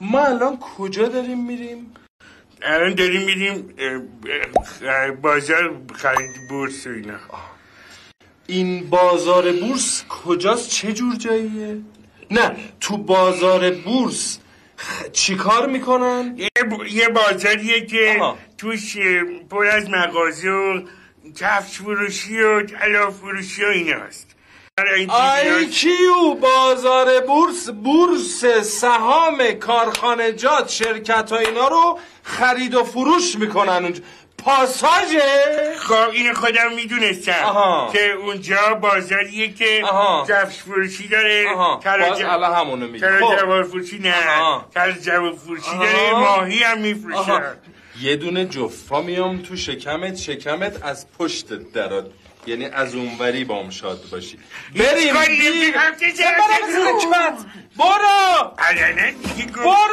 ما الان کجا داریم میریم؟ الان داریم میریم بازار خرید بورس و اینا. این بازار بورس کجاست؟ چه جور جاییه؟ نه تو بازار بورس چی کار میکنن؟ یه بازاریه که توش پر از مغازه و کفش فروشی و طلا فروشی و ایناست. آی کیو بازار بورس، بورس سهام کارخانجات شرکت ها اینا رو خرید و فروش میکنن اونجا. پاساژه؟ خب این خودم میدونستم که اونجا بازاریه که کفش فروشی داره. باز الان همونو میگه. جوار فروشی نه، جوار فروشی داره، ماهی هم میفروشن. یه دونه جفا میام تو شکمت از پشت درات، یعنی از اونوری بام شاد باشی. بریم برو برو